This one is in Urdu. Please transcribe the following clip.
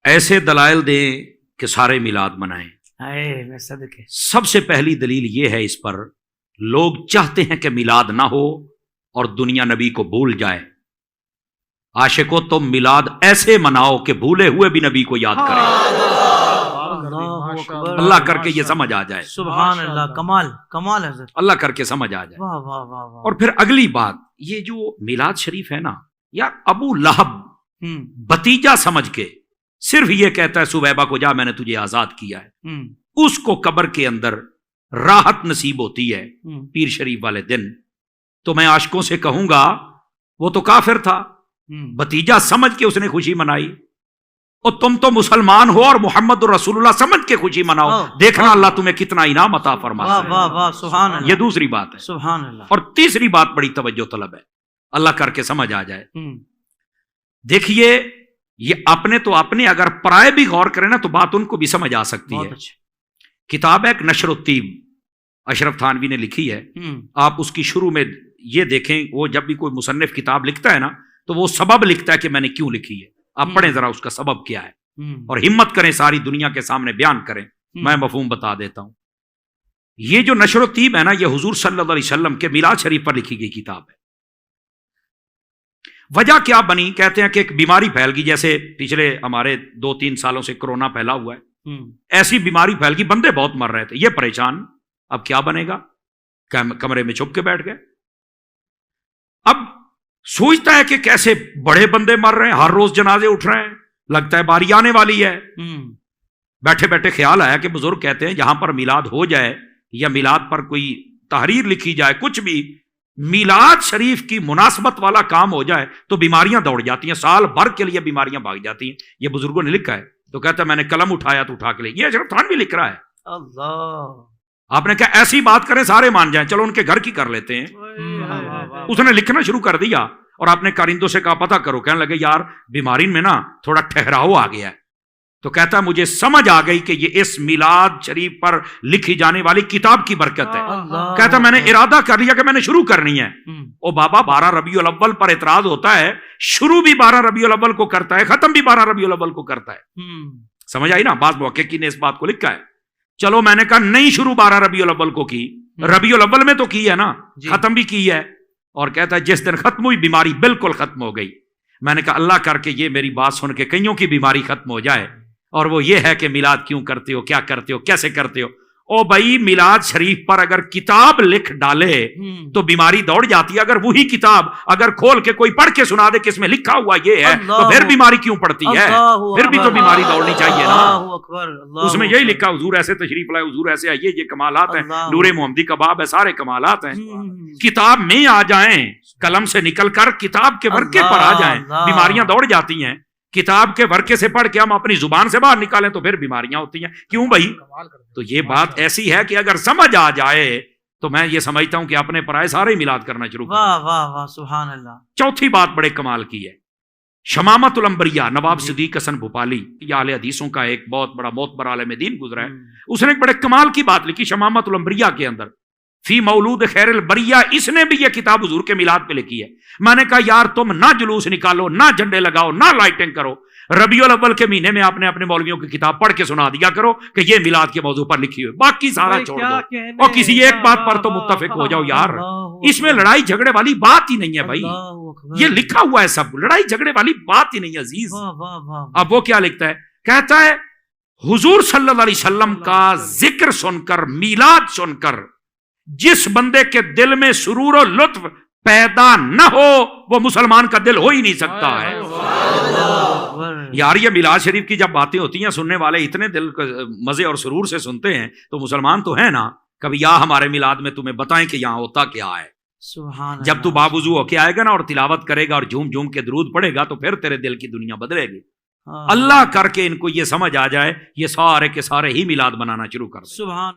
ایسے دلائل دیں کہ سارے میلاد منائیں۔ سب سے پہلی دلیل یہ ہے اس پر، لوگ چاہتے ہیں کہ میلاد نہ ہو اور دنیا نبی کو بھول جائے۔ عاشقوں تم میلاد ایسے مناؤ کہ بھولے ہوئے بھی نبی کو یاد کریں۔ اللہ کر کے یہ سمجھ آ جائے۔ سبحان اللہ، کمال کمال حضرت، اللہ کر کے سمجھ آ جائے۔ واہ واہ واہ واہ۔ اور پھر اگلی بات، یہ جو میلاد شریف ہے نا، یا ابو لہب بتیجا سمجھ کے صرف یہ کہتا ہے سویبہ کو جا میں نے تجھے آزاد کیا ہے، اس کو قبر کے اندر راحت نصیب ہوتی ہے پیر شریف والے دن، تو میں عاشقوں سے کہوں گا وہ تو کافر تھا، بتیجا سمجھ کے اس نے خوشی منائی، اور تم تو مسلمان ہو اور محمد رسول اللہ سمجھ کے خوشی مناؤ، دیکھنا اللہ تمہیں کتنا انعام عطا فرماتا ہے۔ واہ واہ، سبحان اللہ۔ یہ دوسری بات ہے۔ سبحان اللہ۔ اور تیسری بات بڑی توجہ طلب ہے، اللہ کر کے سمجھ آ جائے۔ دیکھیے یہ اپنے تو اپنے، اگر پرائے بھی غور کریں نا تو بات ان کو بھی سمجھ آ سکتی ہے۔ کتاب ہے ایک نشر الطیب، اشرف تھانوی نے لکھی ہے، آپ اس کی شروع میں یہ دیکھیں، وہ جب بھی کوئی مصنف کتاب لکھتا ہے نا تو وہ سبب لکھتا ہے کہ میں نے کیوں لکھی ہے، آپ پڑھیں ذرا اس کا سبب کیا ہے، اور ہمت کریں ساری دنیا کے سامنے بیان کریں۔ میں مفہوم بتا دیتا ہوں، یہ جو نشر الطیب ہے نا، یہ حضور صلی اللہ علیہ وسلم کے میلاد شریف پر لکھی گئی کتاب ہے۔ وجہ کیا بنی؟ کہتے ہیں کہ ایک بیماری پھیل گئی، جیسے پچھلے ہمارے 2-3 سالوں سے کرونا پھیلا ہوا ہے، ایسی بیماری پھیل گئی، بندے بہت مر رہے تھے، یہ پریشان، اب کیا بنے گا، کمرے میں چھپ کے بیٹھ گئے۔ اب سوچتا ہے کہ کیسے بڑے بندے مر رہے ہیں، ہر روز جنازے اٹھ رہے ہیں، لگتا ہے باری آنے والی ہے۔ بیٹھے بیٹھے خیال آیا کہ بزرگ کہتے ہیں جہاں پر میلاد ہو جائے یا میلاد پر کوئی تحریر لکھی جائے، کچھ بھی میلاد شریف کی مناسبت والا کام ہو جائے تو بیماریاں دوڑ جاتی ہیں، سال بھر کے لیے بیماریاں بھاگ جاتی ہیں۔ یہ بزرگوں نے لکھا ہے، تو کہتا ہے میں نے قلم اٹھایا تو اٹھا کے لے، یہ اشرف تھانوی لکھ رہا ہے۔ اللہ، آپ نے کہا ایسی بات کریں سارے مان جائیں، چلو ان کے گھر کی کر لیتے ہیں۔ اس نے لکھنا شروع کر دیا، اور آپ نے کارندوں سے کہا پتہ کرو، کہنے لگے یار بیماری میں نا تھوڑا ٹھہراؤ آ گیا ہے۔ تو کہتا ہے مجھے سمجھ آ گئی کہ یہ اس میلاد شریف پر لکھی جانے والی کتاب کی برکت ہے۔ کہتا میں نے ارادہ کر لیا کہ میں نے شروع کرنی ہے۔ او بابا 12 ربیع الاول پر اعتراض ہوتا ہے، شروع بھی 12 ربیع الاول کو کرتا ہے، ختم بھی 12 ربیع الاول کو کرتا ہے۔ سمجھ آئی نا؟ بعض محققین نے اس بات کو لکھا ہے۔ چلو میں نے کہا نہیں، شروع 12 ربیع الاول کو کی، ربیع الاول میں تو کی ہے نا، ختم بھی کی ہے۔ اور کہتا ہے جس دن ختم ہوئی بیماری بالکل ختم ہو گئی۔ میں نے کہا اللہ کر کے یہ میری بات سن کے کئیوں کی بیماری ختم ہو جائے، اور وہ یہ ہے کہ میلاد کیوں کرتے ہو، کیا کرتے ہو، کیسے کرتے ہو۔ او بھائی میلاد شریف پر اگر کتاب لکھ ڈالے تو بیماری دوڑ جاتی ہے، اگر وہی کتاب اگر کھول کے کوئی پڑھ کے سنا دے کہ اس میں لکھا ہوا یہ ہے تو پھر بیماری کیوں پڑتی ہے، پھر بھی تو بیماری دوڑنی چاہیے نا۔ اس میں یہی لکھا حضور ایسے تشریف لائے، حضور ایسے آئیے، یہ کمالات ہیں، نور محمدی کا باب ہے، سارے کمالات ہیں۔ کتاب میں آ جائیں، قلم سے نکل کر کتاب کے ورقے پر آ جائیں، بیماریاں دوڑ جاتی ہیں۔ کتاب کے ورقے سے پڑھ کے ہم اپنی زبان سے باہر نکالیں تو پھر بیماریاں ہوتی ہیں۔ کیوں بھائی؟ تو یہ بات ایسی ہے کہ اگر سمجھ آ جائے تو میں یہ سمجھتا ہوں کہ اپنے پرائے سارے میلاد کرنا شروع کریں۔ واہ واہ واہ، سبحان اللہ۔ چوتھی بات بڑے کمال کی ہے، شمامت الانبیاء، نواب صدیق حسن بھوپالی، یہ اہل حدیثوں کا ایک بہت بڑا معتبر عالم دین گزرا ہے، اس نے ایک بڑے کمال کی بات لکھی شمامت الانبیاء کے اندر، فی مولود خیر البریہ۔ اس نے بھی یہ کتاب حضور کے میلاد پہ لکھی ہے۔ میں نے کہا یار تم نہ جلوس نکالو، نہ جھنڈے لگاؤ، نہ لائٹنگ کرو، ربیع الاول کے مہینے میں آپ نے اپنے مولویوں کی کتاب پڑھ کے سنا دیا کرو کہ یہ میلاد کے موضوع پر لکھی ہوئی، باقی سارا چھوڑ دو، اور کسی ایک بات پر تو متفق ہو جاؤ یار۔ اس میں لڑائی جھگڑے والی بات ہی نہیں ہے بھائی، یہ لکھا ہوا ہے سب، لڑائی جھگڑے والی بات ہی نہیں ہے عزیز۔ اب وہ کیا لکھتا ہے؟ کہتا ہے حضور صلی اللہ علیہ وسلم کا ذکر سن کر، میلاد سن کر جس بندے کے دل میں سرور و لطف پیدا نہ ہو وہ مسلمان کا دل ہو ہی نہیں سکتا ہے۔ یار یہ میلاد شریف کی جب باتیں ہوتی ہیں سننے والے اتنے دل مزے اور سرور سے سنتے ہیں تو مسلمان تو ہے نا، کبھی یا ہمارے میلاد میں تمہیں بتائیں کہ یہاں ہوتا کیا ہے۔ سبحان جب تو باوضو ہو کے آئے گا نا اور تلاوت کرے گا اور جھوم جھوم کے درود پڑھے گا تو پھر تیرے دل کی دنیا بدلے گی۔ اللہ کر کے ان کو یہ سمجھ آ جائے، یہ سارے کے سارے ہی میلاد بنانا شروع کر دیں۔ سبحان